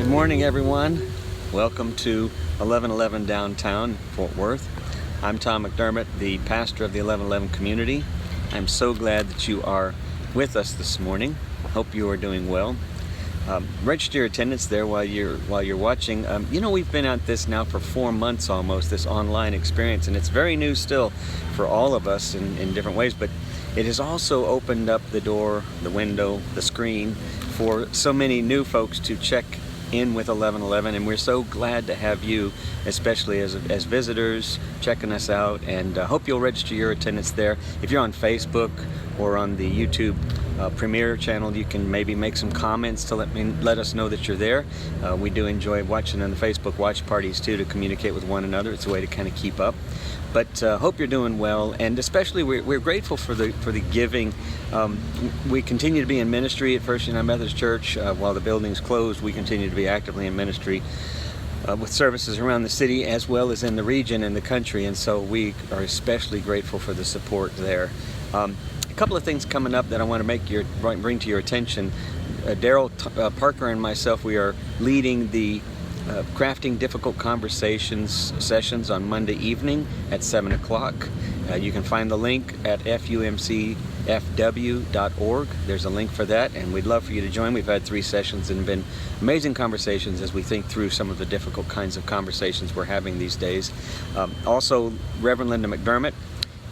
Good morning, everyone. Welcome to 1111 downtown Fort Worth. I'm Tom McDermott, the pastor of the 1111 community. I'm so glad that you are with us this morning. Hope you are doing well. Register your attendance there while you're watching. We've been at this now for 4 months almost, this online experience, and it's very new still for all of us in different ways, but it has also opened up the door, the window, the screen for so many new folks to check in with 1111, and we're so glad to have you, especially as visitors, checking us out, and hope you'll register your attendance there. If you're on Facebook or on the YouTube Premiere channel, you can maybe make some comments to let us know that you're there. We do enjoy watching on the Facebook watch parties too, to communicate with one another. It's a way to kind of keep up. But hope you're doing well, and especially we're grateful for the giving. We continue to be in ministry at First United Methodist Church. While the building's closed, we continue to be actively in ministry with services around the city as well as in the region and the country, and so we are especially grateful for the support there. A couple of things coming up that I want to bring to your attention. Daryl Parker and myself, we are leading the Crafting Difficult Conversations sessions on Monday evening at 7 o'clock. You can find the link at fumcfw.org. There's a link for that, and we'd love for you to join. We've had 3 sessions and been amazing conversations as we think through some of the difficult kinds of conversations we're having these days. Also, Reverend Linda McDermott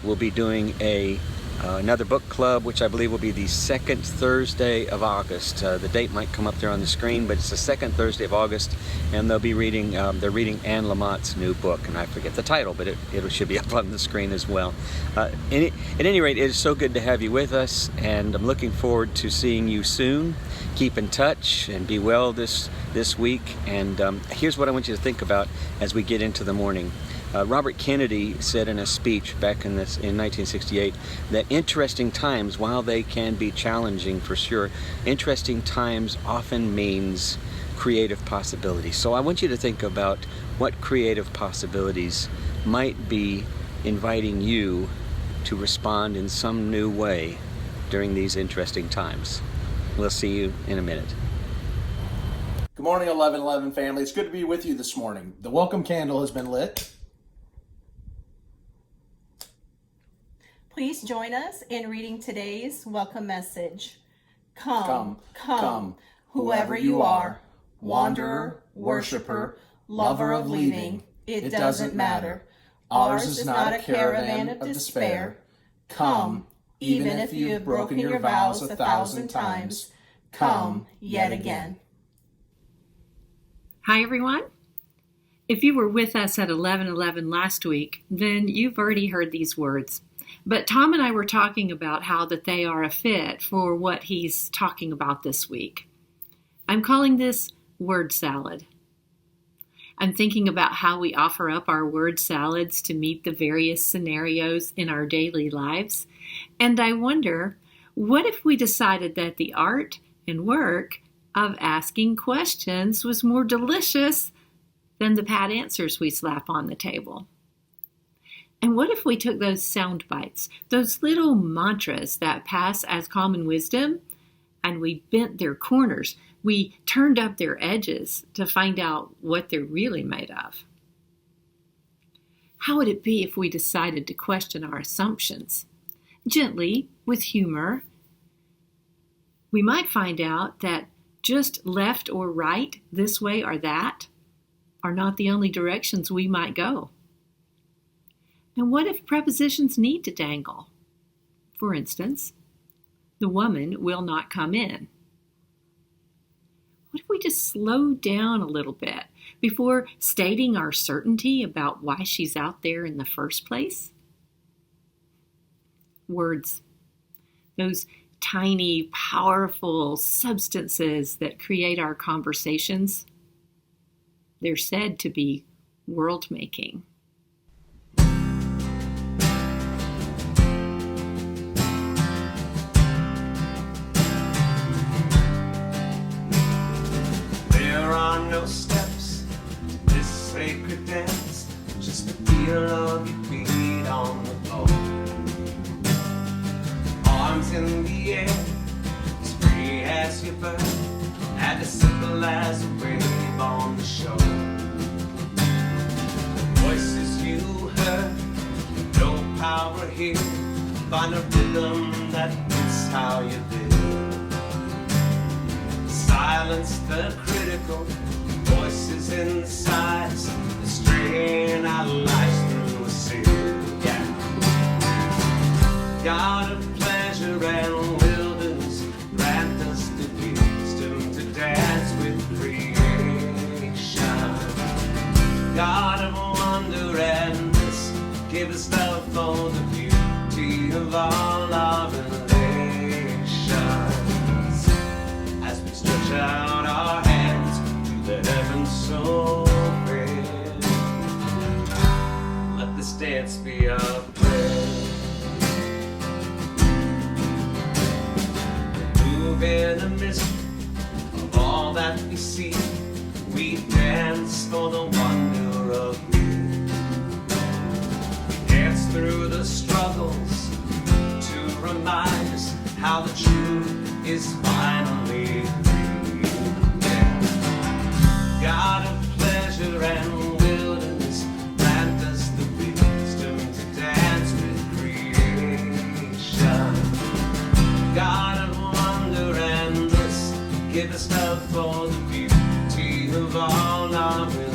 will be doing a another book club, which I believe will be the second Thursday of August. The date might come up there on the screen, but it's the second Thursday of August, and they'll be reading, they're reading Anne Lamott's new book, and I forget the title, but it should be up on the screen as well. At any rate, it is so good to have you with us, and I'm looking forward to seeing you soon. Keep in touch and be well this week, and here's what I want you to think about as we get into the morning. Robert Kennedy said in a speech back in 1968 that interesting times, while they can be challenging for sure, interesting times often means creative possibilities. So I want you to think about what creative possibilities might be inviting you to respond in some new way during these interesting times. We'll see you in a minute. Good morning, 1111 family. It's good to be with you this morning. The welcome candle has been lit. Please join us in reading today's welcome message. Come, whoever you are, wanderer, worshiper, lover of leaving, it doesn't matter. Ours is not a caravan of despair. Come, even if you have broken your vows 1,000 times. Come yet again. Hi, everyone. If you were with us at 11:11 last week, then you've already heard these words. But Tom and I were talking about how that they are a fit for what he's talking about this week. I'm calling this word salad. I'm thinking about how we offer up our word salads to meet the various scenarios in our daily lives. And I wonder, what if we decided that the art and work of asking questions was more delicious than the pat answers we slap on the table? And what if we took those sound bites, those little mantras that pass as common wisdom, and we bent their corners, we turned up their edges to find out what they're really made of? How would it be if we decided to question our assumptions? Gently, with humor, we might find out that just left or right, this way or that, are not the only directions we might go. And what if prepositions need to dangle? For instance, the woman will not come in. What if we just slow down a little bit before stating our certainty about why she's out there in the first place? Words, those tiny, powerful substances that create our conversations, they're said to be world-making. No steps to this sacred dance, just the feel of your feet on the floor. Arms in the air, as free as your bird, and as simple as a wave on the shore. The voices you heard, no power here, find a rhythm that fits how you live. Silence the critical voices inside us, the strain our lives through a sieve. Yeah. God of pleasure and wilderness, grant us the wisdom to dance with creation. God of wonder and bliss, give us love for the beauty of all our relations. As we stretch out our hands to the heavens so great, let this dance be our prayer. Move in the midst of all that we see, we dance for the wonder of you. We dance through the struggles to remind us how the truth is finally free. Yeah. God of pleasure and wilderness, grant us the wisdom to dance with creation. God of wonder and bliss, give us love for the beauty of all our relations.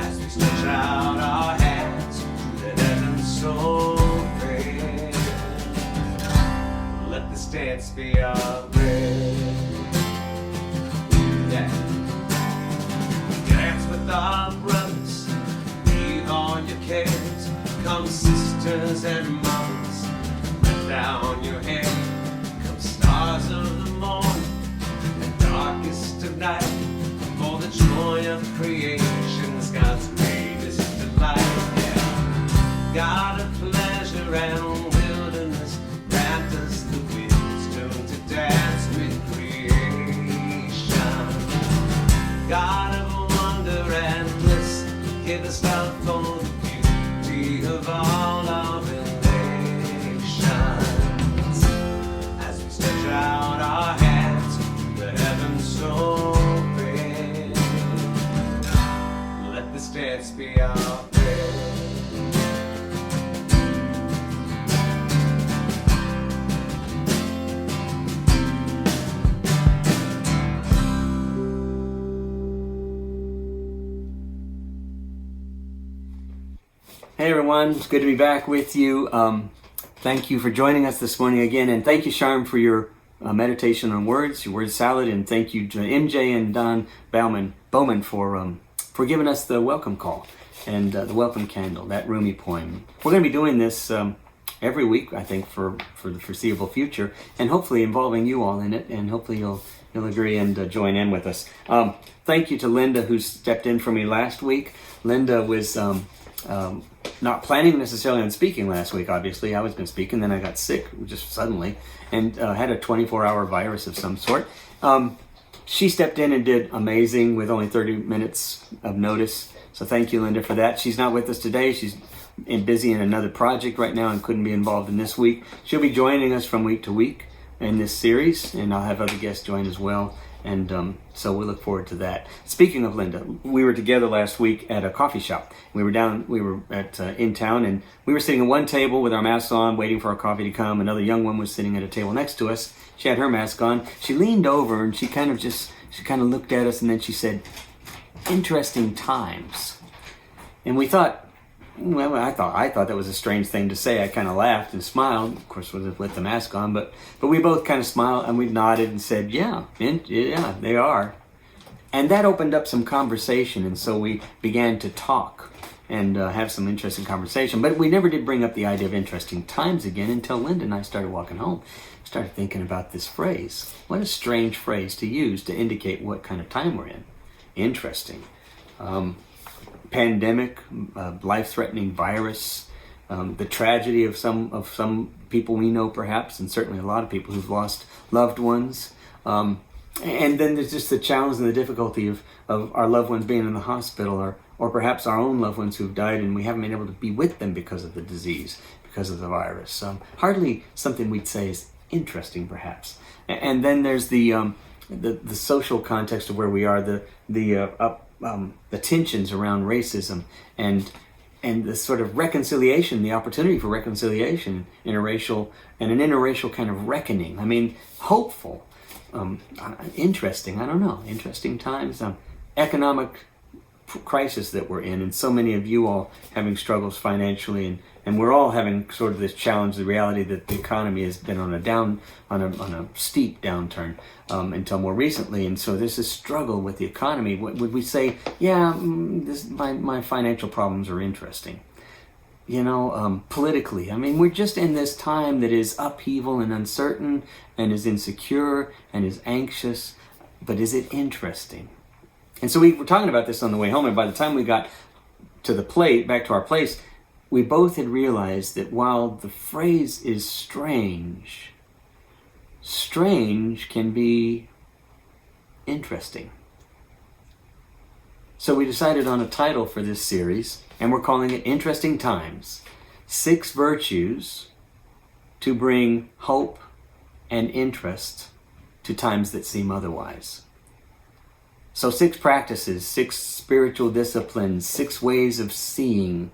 As we stretch out our hands to the heavens so stance be our bread. Yeah. Dance with our brothers, leave all your cares. Come sisters and mothers, let down your hair. Come stars of the morning and darkest of night. For the joy of creation's God's greatest delight. Yeah. God of pleasure and wilderness, grant us the wisdom to dance with creation. God of wonder and bliss, give us love for the beauty of all our relations. As we stretch out our hands, the heavens open. Let this dance be our prayer. Hey everyone, it's good to be back with you. Thank you for joining us this morning again, and thank you, Sharm, for your meditation on words, your word salad, and thank you to MJ and Don Bowman for giving us the welcome call and the welcome candle, that Rumi poem. We're going to be doing this every week, I think, for the foreseeable future, and hopefully involving you all in it, and hopefully you'll agree and join in with us. Thank you to Linda, who stepped in for me last week. Linda was not planning necessarily on speaking last week, obviously. I was going to speak, and then I got sick just suddenly and had a 24-hour virus of some sort. She stepped in and did amazing with only 30 minutes of notice. So thank you, Linda, for that. She's not with us today. She's busy in another project right now and couldn't be involved in this week. She'll be joining us from week to week in this series, and I'll have other guests join as well. And so we look forward to that. Speaking of Linda, we were together last week at a coffee shop. We were in town, and we were sitting at one table with our masks on, waiting for our coffee to come. Another young woman was sitting at a table next to us. She had her mask on. She leaned over and she kind of looked at us, and then she said, "Interesting times." And we thought, well, I thought that was a strange thing to say. I kind of laughed and smiled, of course, with the mask on, but we both kind of smiled and we nodded and said, yeah, they are. And that opened up some conversation, and so we began to talk and have some interesting conversation. But we never did bring up the idea of interesting times again until Linda and I started walking home. Started thinking about this phrase. What a strange phrase to use to indicate what kind of time we're in. Interesting. Pandemic, life-threatening virus, the tragedy of some people we know perhaps, and certainly a lot of people who've lost loved ones. And then there's just the challenge and the difficulty of our loved ones being in the hospital, or perhaps our own loved ones who've died and we haven't been able to be with them because of the disease, because of the virus. Hardly something we'd say is interesting, perhaps. And then there's the social context of where we are, the tensions around racism and the sort of reconciliation, the opportunity for reconciliation, interracial and an interracial kind of reckoning. I mean, hopeful, interesting. I don't know. Interesting times. Economic crisis that we're in, and so many of you all having struggles financially, and we're all having sort of this challenge, the reality that the economy has been on a steep downturn until more recently, and so there's this struggle with the economy. Would we say, yeah, my financial problems are interesting? Politically, I mean, we're just in this time that is upheaval and uncertain and is insecure and is anxious, but is it interesting? And so we were talking about this on the way home, and by the time we got to back to our place, we both had realized that while the phrase is strange can be interesting. So we decided on a title for this series, and we're calling it Interesting Times, 6 Virtues to Bring Hope and Interest to Times that Seem Otherwise. So 6 practices, 6 spiritual disciplines, 6 ways of seeing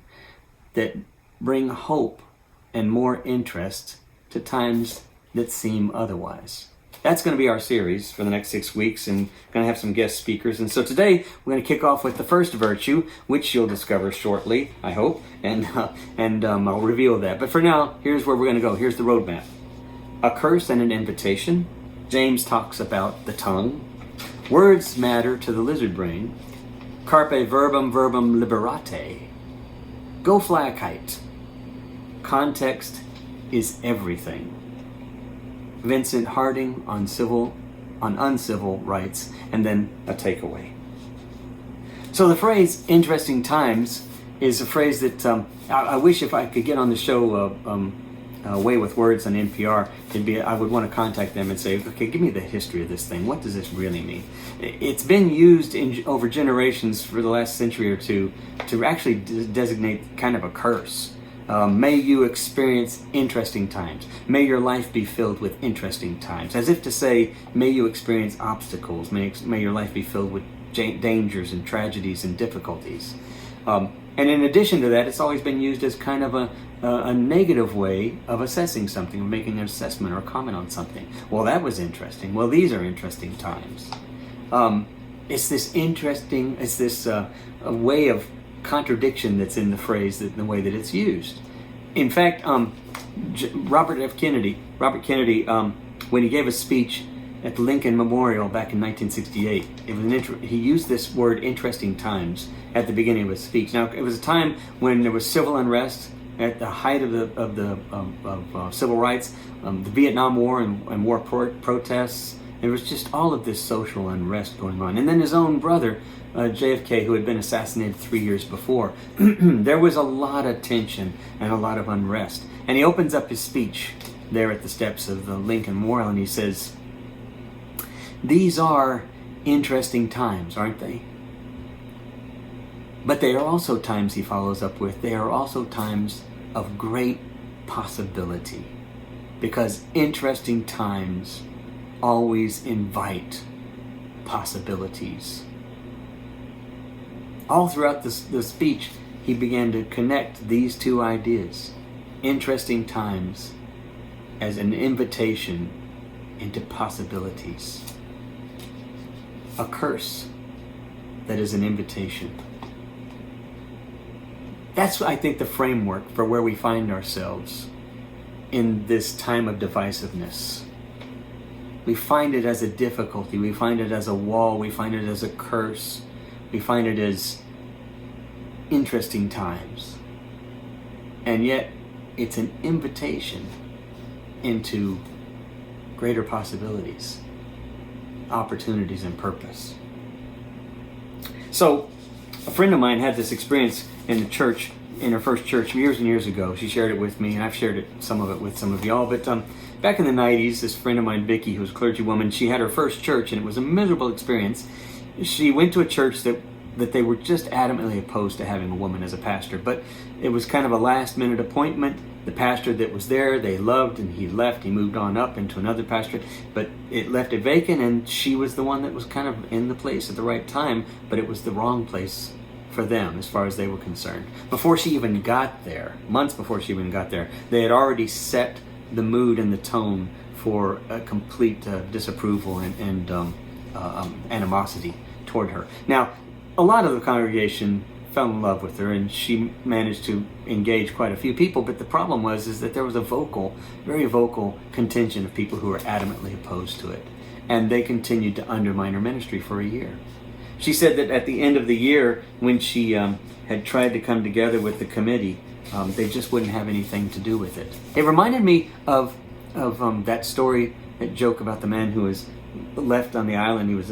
that bring hope and more interest to times that seem otherwise. That's going to be our series for the next 6 weeks, and going to have some guest speakers. And so today we're going to kick off with the first virtue, which you'll discover shortly, I hope, and I'll reveal that. But for now, here's where we're going to go. Here's the roadmap. a curse and an invitation. James talks about the tongue. Words matter to the lizard brain. Carpe verbum verbum liberate. Go fly a kite. Context is everything. Vincent Harding on uncivil rights, and then a takeaway. So the phrase "interesting times" is a phrase that I wish if I could get on the show Way with Words on NPR, I would want to contact them and say, okay, give me the history of this thing. What does this really mean? It's been used over generations for the last century or two to actually designate kind of a curse. May you experience interesting times. May your life be filled with interesting times. As if to say, may you experience obstacles. May your life be filled with dangers and tragedies and difficulties. And in addition to that, it's always been used as kind of a negative way of assessing something, of making an assessment or a comment on something. Well, that was interesting. Well, these are interesting times. It's this a way of contradiction that's in the phrase, the way that it's used. In fact, Robert Kennedy, when he gave a speech at the Lincoln Memorial back in 1968, he used this word "interesting times" at the beginning of his speech. Now, it was a time when there was civil unrest at the height of the civil rights, the Vietnam War and war protests. There was just all of this social unrest going on. And then his own brother, JFK, who had been assassinated 3 years before, there was a lot of tension and a lot of unrest. And he opens up his speech there at the steps of the Lincoln Memorial, and he says, "These are interesting times, aren't they? But they are also times," he follows up with, "they are also times of great possibility, because interesting times always invite possibilities." All throughout the speech, he began to connect these two ideas: interesting times as an invitation into possibilities. A curse that is an invitation. That's, I think, the framework for where we find ourselves in this time of divisiveness. We find it as a difficulty. We find it as a wall. We find it as a curse. We find it as interesting times. And yet, it's an invitation into greater possibilities, opportunities, and purpose. So, a friend of mine had this experience in the church, in her first church, years and years ago. She shared it with me, and I've shared some of it with some of y'all. But back in the 90s, this friend of mine, Vicky, who was a clergywoman, she had her first church, and it was a miserable experience. She went to a church that they were just adamantly opposed to having a woman as a pastor, but it was kind of a last-minute appointment. The pastor that was there, they loved, and he left. He moved on up into another pastorate, but it left it vacant, and she was the one that was kind of in the place at the right time, but it was the wrong place for them as far as they were concerned. Before she even got there, months before she even got there, they had already set the mood and the tone for a complete disapproval and animosity toward her. Now, a lot of the congregation fell in love with her, and she managed to engage quite a few people, but the problem was that there was a very vocal contingent of people who were adamantly opposed to it, and they continued to undermine her ministry for a year. She said that at the end of the year, when she had tried to come together with the committee, they just wouldn't have anything to do with it. It reminded me of that story, that joke about the man who was left on the island. He was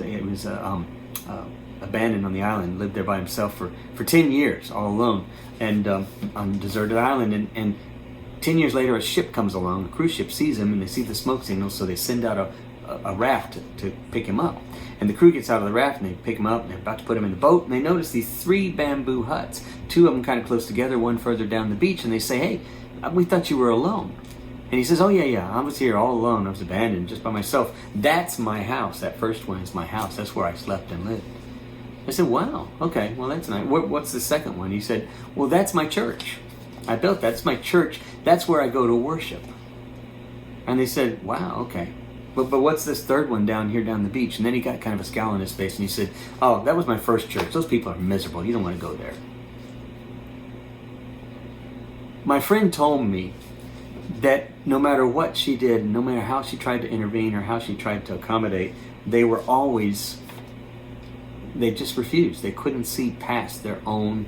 abandoned on the island, lived there by himself for 10 years, all alone, and on a deserted island. And 10 years later, a ship comes along, a cruise ship sees him, and they see the smoke signals, so they send out a raft to pick him up. And the crew gets out of the raft, and they pick him up, and they're about to put him in the boat, and they notice these 3 bamboo huts, 2 of them kind of close together, one further down the beach, and they say, "Hey, we thought you were alone." And he says, "Oh, yeah, I was here all alone. I was abandoned, just by myself. That's my house. That first one is my house. That's where I slept and lived." I said, "Wow, okay, well, that's nice. What's the second one?" He said, "Well, that's my church. I built that. That's my church. That's where I go to worship." And they said, "Wow, okay. But what's this third one down here down the beach?" And then he got kind of a scowl on his face, and he said, "Oh, that was my first church. Those people are miserable. You don't want to go there." My friend told me that no matter what she did, no matter how she tried to intervene or how she tried to accommodate, they just refused. They couldn't see past their own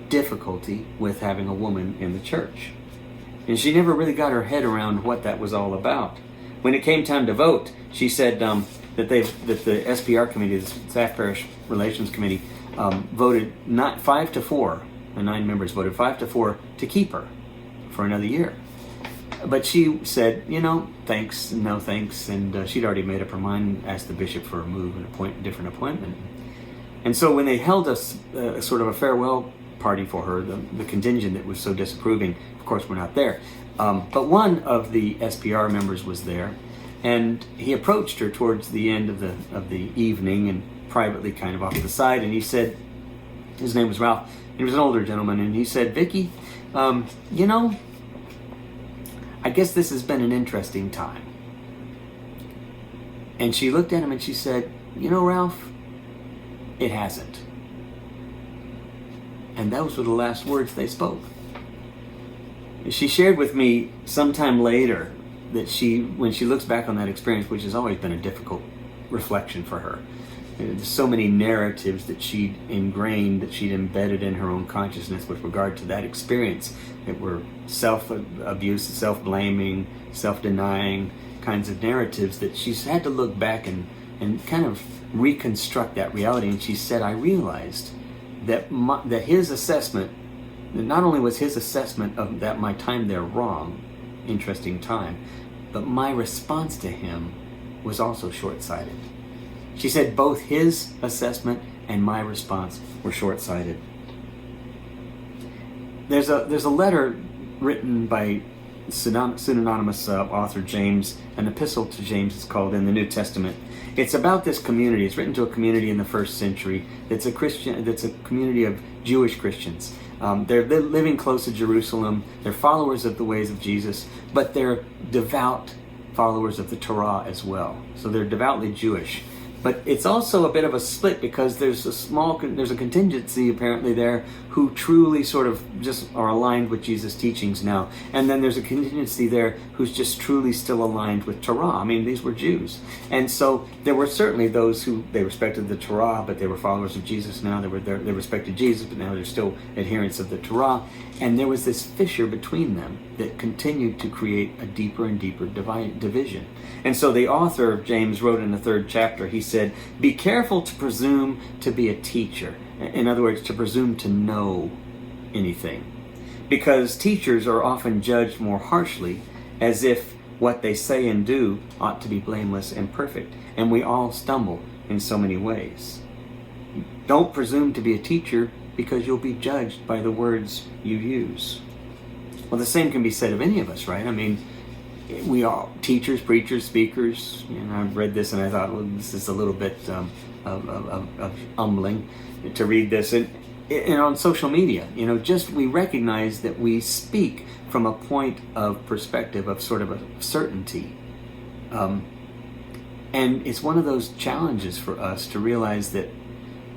difficulty with having a woman in the church. And she never really got her head around what that was all about. When it came time to vote, she said that the SPR committee, the Staff Parish Relations Committee, voted not 5-4. The 9 members voted 5-4 to keep her for another year. But she said, thanks, no thanks, and she'd already made up her mind, asked the bishop for a move and different appointment. And so when they held us sort of a farewell party for her, the contingent that was so disapproving, of course we're not there, but one of the SPR members was there, and he approached her towards the end of the evening and privately kind of off to the side, and he said, his name was Ralph, he was an older gentleman, and he said, Vicky, I guess this has been an interesting time. And she looked at him and she said, Ralph, it hasn't. And those were the last words they spoke. She shared with me sometime later that when she looks back on that experience, which has always been a difficult reflection for her, there's so many narratives that she'd ingrained, that she'd embedded in her own consciousness with regard to that experience, that were self-abuse, self-blaming, self-denying kinds of narratives, that she's had to look back and kind of reconstruct that reality. And she said, I realized that his assessment, that not only was his assessment of that my time there wrong, interesting time, but my response to him was also short-sighted. She said both his assessment and my response were short-sighted. There's a letter written by pseudonymous author James, an epistle to James it's called, in the New Testament. It's about this community. It's written to a community in the first century that's a community of Jewish Christians. They're living close to Jerusalem. They're followers of the ways of Jesus, but they're devout followers of the Torah as well. So they're devoutly Jewish. But it's also a bit of a split, because there's a contingency apparently there who truly sort of just are aligned with Jesus' teachings now. And then there's a contingency there who's just truly still aligned with Torah. I mean, these were Jews. And so there were certainly those who, they respected the Torah, but they were followers of Jesus now. They respected Jesus, but now they're still adherents of the Torah. And there was this fissure between them that continued to create a deeper and deeper division. And so the author of James wrote in the 3rd chapter, he said, be careful to presume to be a teacher. In other words, to presume to know anything. Because teachers are often judged more harshly, as if what they say and do ought to be blameless and perfect. And we all stumble in so many ways. Don't presume to be a teacher, because you'll be judged by the words you use. Well, the same can be said of any of us, right? I mean, we all, teachers, preachers, speakers, I've read this and I thought, well, this is a little bit of humbling to read this. And on social media, just we recognize that we speak from a point of perspective of sort of a certainty. And it's one of those challenges for us to realize that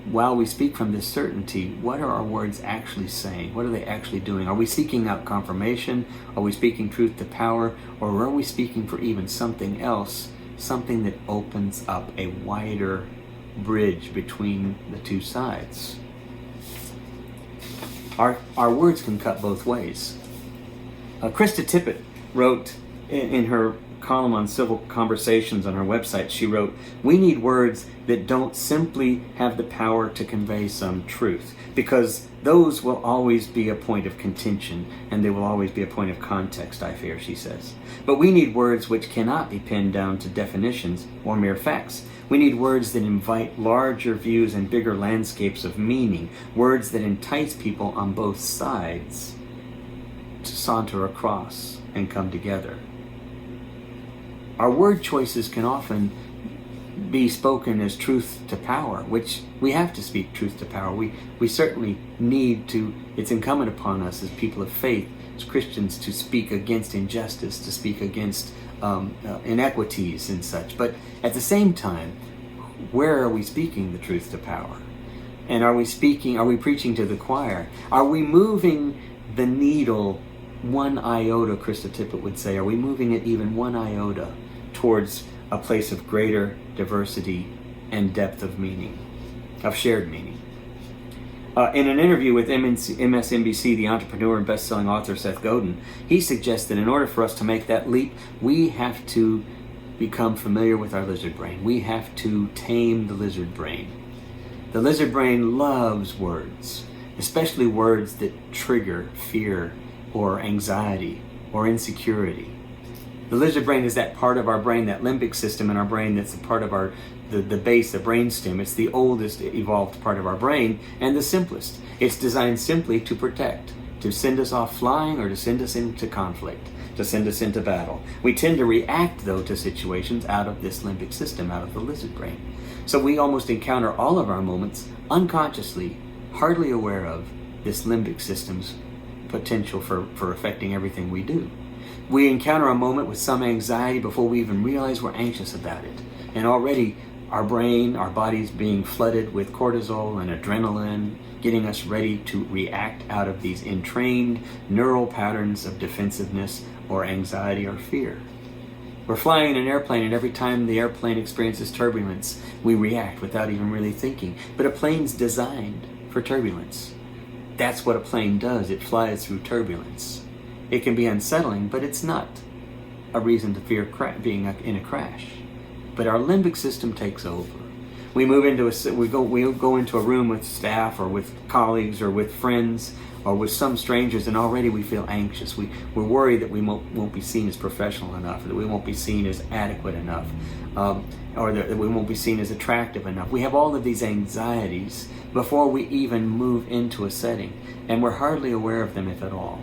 while we speak from this certainty, what are our words actually saying? What are they actually doing? Are we seeking out confirmation? Are we speaking truth to power? Or are we speaking for even something else, something that opens up a wider bridge between the two sides? Our words can cut both ways. Krista Tippett wrote in her column on civil conversations on her website, she wrote, we need words that don't simply have the power to convey some truth, because those will always be a point of contention, and they will always be a point of context, I fear, she says. But we need words which cannot be pinned down to definitions or mere facts. We need words that invite larger views and bigger landscapes of meaning, words that entice people on both sides to saunter across and come together. Our word choices can often be spoken as truth to power, which we have to speak truth to power. We certainly need to, it's incumbent upon us as people of faith, as Christians, to speak against injustice, to speak against inequities and such. But at the same time, where are we speaking the truth to power? And are we preaching to the choir? Are we moving the needle one iota, Krista Tippett would say, are we moving it even one iota towards a place of greater diversity and depth of meaning, of shared meaning? In an interview with MSNBC, the entrepreneur and best-selling author Seth Godin, he suggests that in order for us to make that leap, we have to become familiar with our lizard brain. We have to tame the lizard brain. The lizard brain loves words, especially words that trigger fear or anxiety or insecurity. The lizard brain is that part of our brain, that limbic system in our brain that's a part of the base, the brainstem. It's the oldest evolved part of our brain and the simplest. It's designed simply to protect, to send us off flying or to send us into conflict, to send us into battle. We tend to react, though, to situations out of this limbic system, out of the lizard brain. So we almost encounter all of our moments unconsciously, hardly aware of this limbic system's potential for affecting everything we do. We encounter a moment with some anxiety before we even realize we're anxious about it. And already our brain, our body's being flooded with cortisol and adrenaline, getting us ready to react out of these entrained neural patterns of defensiveness or anxiety or fear. We're flying in an airplane, and every time the airplane experiences turbulence, we react without even really thinking. But a plane's designed for turbulence. That's what a plane does. It flies through turbulence. It can be unsettling, but it's not a reason to fear being in a crash. But our limbic system takes over. We move into we go into a room with staff or with colleagues or with friends or with some strangers, and already we feel anxious. We're worried that we won't be seen as professional enough, that we won't be seen as adequate enough, or that we won't be seen as attractive enough. We have all of these anxieties before we even move into a setting, and we're hardly aware of them, if at all.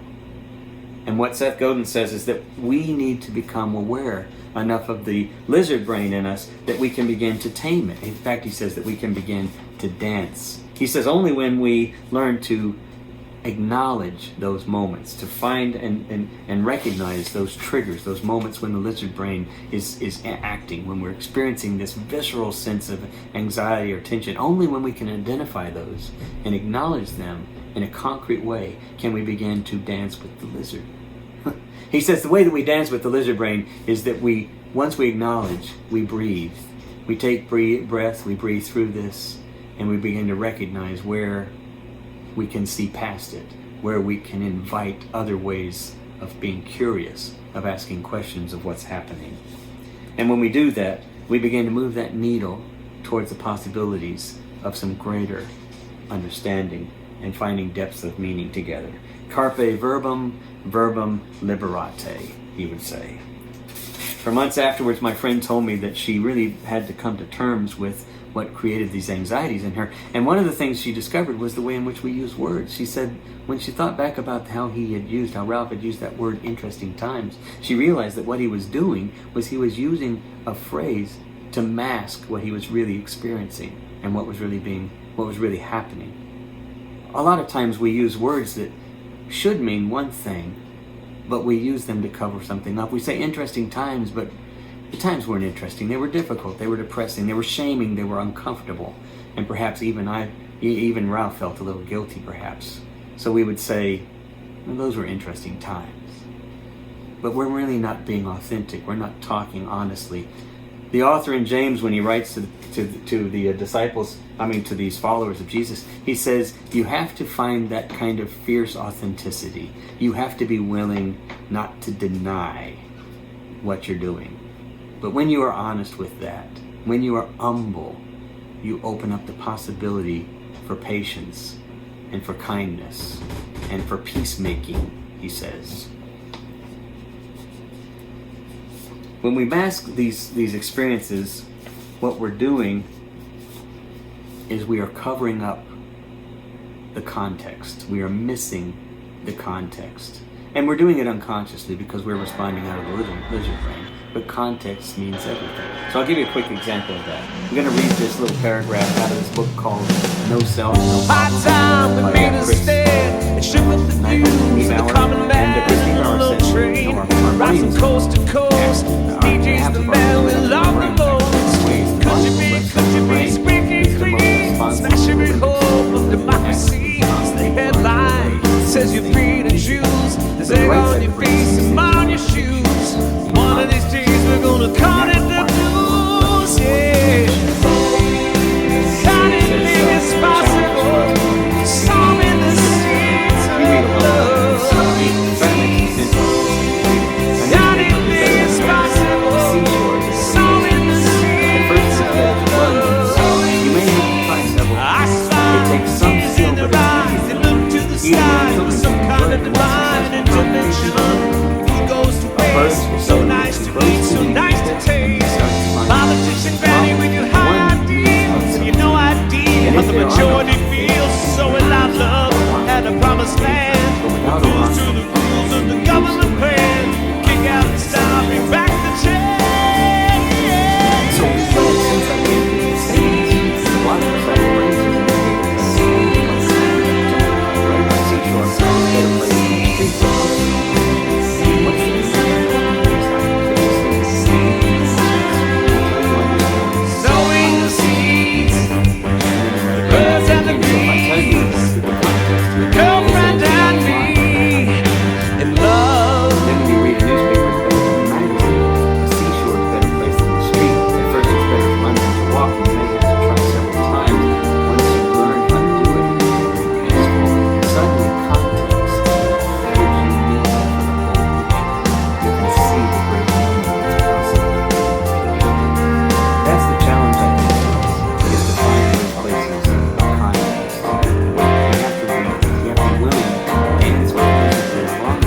And what Seth Godin says is that we need to become aware enough of the lizard brain in us that we can begin to tame it. In fact, he says that we can begin to dance. He says only when we learn to acknowledge those moments, to find and recognize those triggers, those moments when the lizard brain is acting, when we're experiencing this visceral sense of anxiety or tension, only when we can identify those and acknowledge them in a concrete way can we begin to dance with the lizard. He says the way that we dance with the lizard brain is that once we acknowledge, we breathe. We take breath, we breathe through this, and we begin to recognize where we can see past it, where we can invite other ways of being curious, of asking questions of what's happening. And when we do that, we begin to move that needle towards the possibilities of some greater understanding and finding depths of meaning together. Carpe verbum, verbum liberate, he would say. For months afterwards, my friend told me that she really had to come to terms with what created these anxieties in her. And one of the things she discovered was the way in which we use words. She said when she thought back about how Ralph had used that word interesting times, she realized that what he was doing was he was using a phrase to mask what he was really experiencing and what was really happening. A lot of times we use words that should mean one thing, but we use them to cover something up. We say interesting times, but the times weren't interesting. They were difficult. They were depressing. They were shaming. They were uncomfortable. And perhaps even Ralph felt a little guilty, perhaps. So we would say, well, those were interesting times. But we're really not being authentic. We're not talking honestly. The author in James, when he writes to the disciples, to these followers of Jesus, he says, you have to find that kind of fierce authenticity. You have to be willing not to deny what you're doing. But when you are honest with that, when you are humble, you open up the possibility for patience and for kindness and for peacemaking, he says. When we mask these experiences, what we're doing is we are covering up the context. We are missing the context. And we're doing it unconsciously because we're responding out of the lizard brain. But context means everything. So I'll give you a quick example of that. I'm going to read this little paragraph out of this book called No Self, No Problem by Chris Niemauer. And Chris Niemauer said, rising coast to coast, DJ's the man we love the most. Could you be speaking clean? Smash every hope of democracy. The headline says you're free to choose. There's egg on nice to eat, so nice to taste. Politician Granny with your high ideals and your no idea how the majority feels. So without love and a promised land, fools to the rules of the government plan. Kick out the style, bring back the change. So since I came to the States, a lot of us had friends who were right by seashore, get a place in the streets. What's the Sowing the seeds, the birds and the bees, girlfriend and me, in love. Then when you read newspapers better than a magazine, the seashore is a better place than the street. At first it's better for London to walk, and you may have to try several times. Once you learn how to do it, it's peaceful. Suddenly context gives you meaning for the whole picture. You can see the great meaning that's possible. That's the challenge I think is to find those places of context. You have to be willing to dance with the long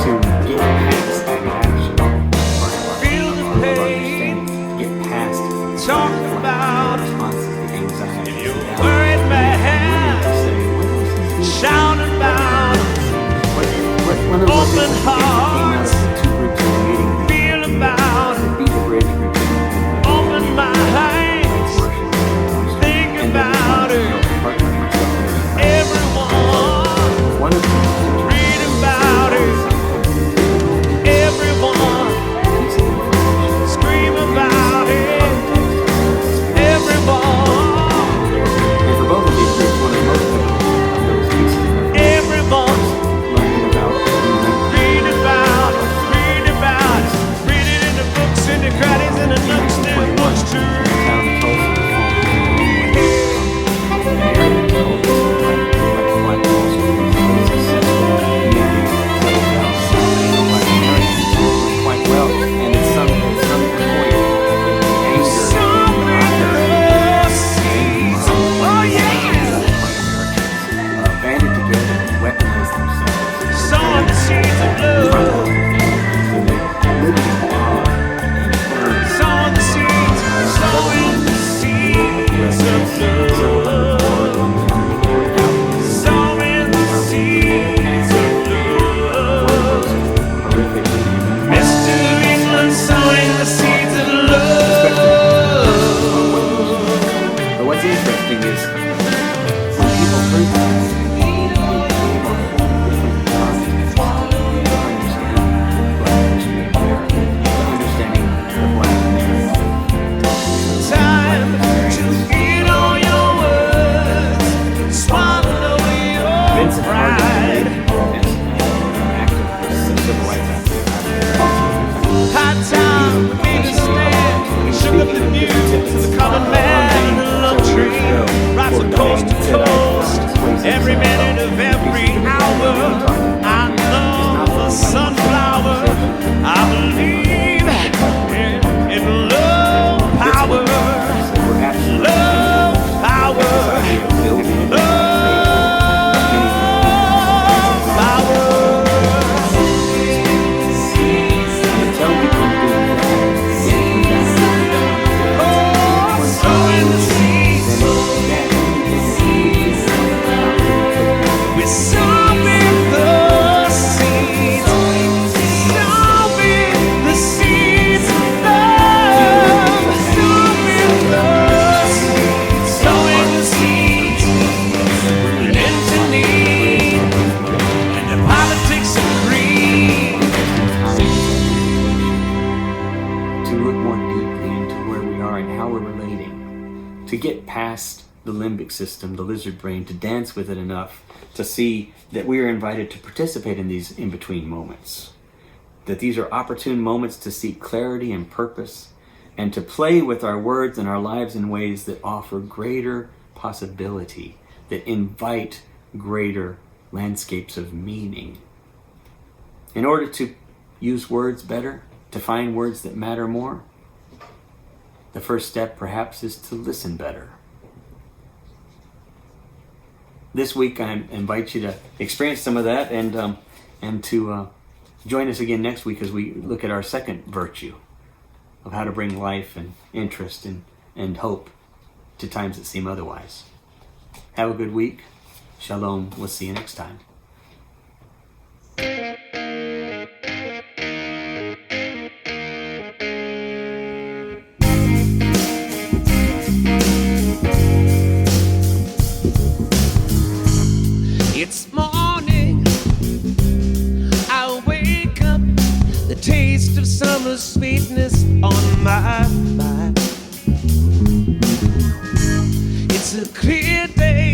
to get past the reaction part of our Feel the pain, understanding, get past talk about responses, the anxiety, you the doubt. worried man, Say, what was this? shout about, One of those open things that came out hearts, of the two groups in the meeting, feel about, the Be the Bridge group, open minds, think and then about the it, partner myself and everyone, one of them read about it, everyone, scream about it, everyone, and for both of these groups, one of the most difficult of those pieces of everyone, learning about read about it, read it in the books, in the credits, in the nooks, in the books to town read. Tulsa, an area called Black Wall Street, a successful community settled down Black Americans doing quite well, and at some point, anger Oh yeah, banded together and weaponized themselves. sowing the seeds of love, So they live in awe and burn. sowing the seeds of love, sowing the seeds of love. Mr. England, sowing the seeds of love. But what's interesting is when people heard that, they gave a whole different context to understanding Black history of America, to understanding the Black American. Time to get all your words, swallow your Vincent pride. Harding, as an activist, a civil rights activist, High time for me to stand. Shook up the news to the common man in the love tree. Rides from coast to coast, every minute of every hour. I love the sunflower. I believe in love power. we're absolutely Love power. building Love power. tell people to do Sowing the seeds, we sowing the seeds, sowing the seeds of love, sowing the seeds, sowing the seeds, an empty need, and the politics of greed. to look more deeply into where we are and how we're relating, to get past the limbic system, the lizard brain, to dance with it enough to see that we are invited to participate in these in-between moments, that these are opportune moments to seek clarity and purpose, and to play with our words and our lives in ways that offer greater possibility, that invite greater landscapes of meaning. In order to use words better, to find words that matter more, the first step perhaps is to listen better. This week I invite you to experience some of that and to Join us again next week as we look at our second virtue of how to bring life and interest and hope to times that seem otherwise. Have a good week. Shalom. We'll see you next time. It's morning, I wake up, the taste of summer sweetness on my mind. It's a clear day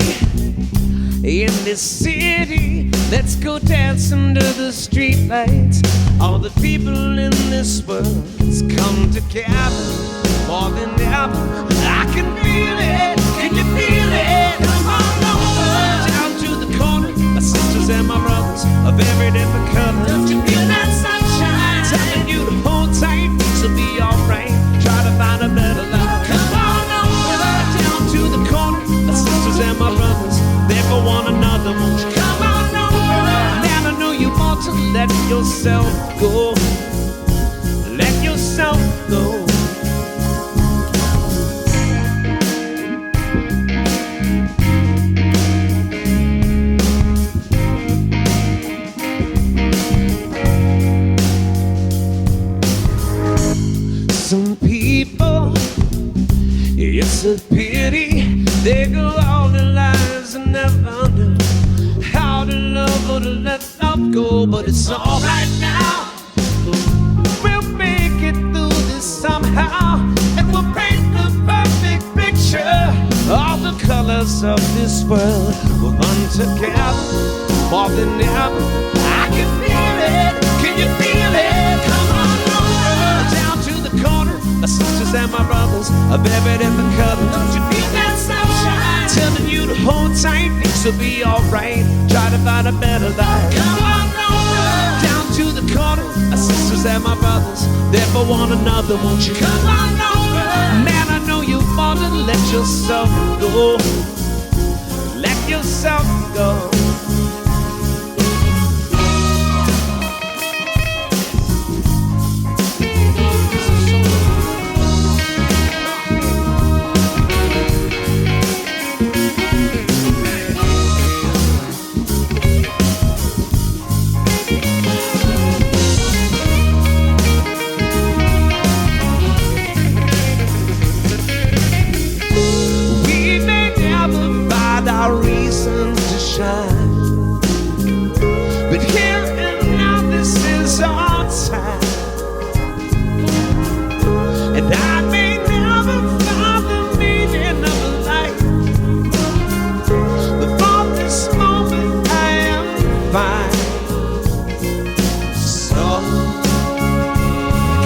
in this city. Let's go dance under the streetlights. All the people in this world has come together more than ever. I can feel it, can you feel it? Come on over down to the corner. My sisters and my brothers of every different color. Don't you feel that sunshine? Telling you to hold tight, things will be alright. Try to find a better life. Come on over down to the corner. My sisters and my brothers, they're for one another. Won't you come on over? Man, I know you want to let yourself go. Let yourself go. Some people, it's a pity, they go all their lives and never knew how to love or to let love go. But it's alright now, we'll make it through this somehow, and we'll paint the perfect picture. All the colors of this world will run together more than ever. I can feel it, can you feel it? Come on over down to the corner. My sisters and my brothers of every different color. Don't you feel that sunshine? Telling you to hold tight, things will be alright. Try to find a better life. Come on over down to the corner. My sisters and my brothers, they're for one another. Won't you come on over? Man, I know you want to let yourself go. Let yourself go. But here and now, this is our time, and I may never find the meaning of life, but for this moment I am fine. So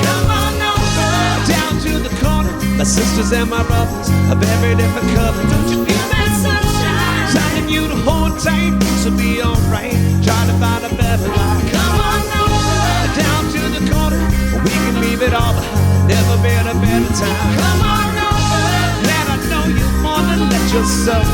come on over down to the corner. My sisters and my brothers of every different color. Don't you feel that sunshine? Telling you to hold tight, things will be alright. Try to find a better life. Come on over down to the corner. We can leave it all behind. Never been a better time. Come on over. Man, I know you wanna let yourself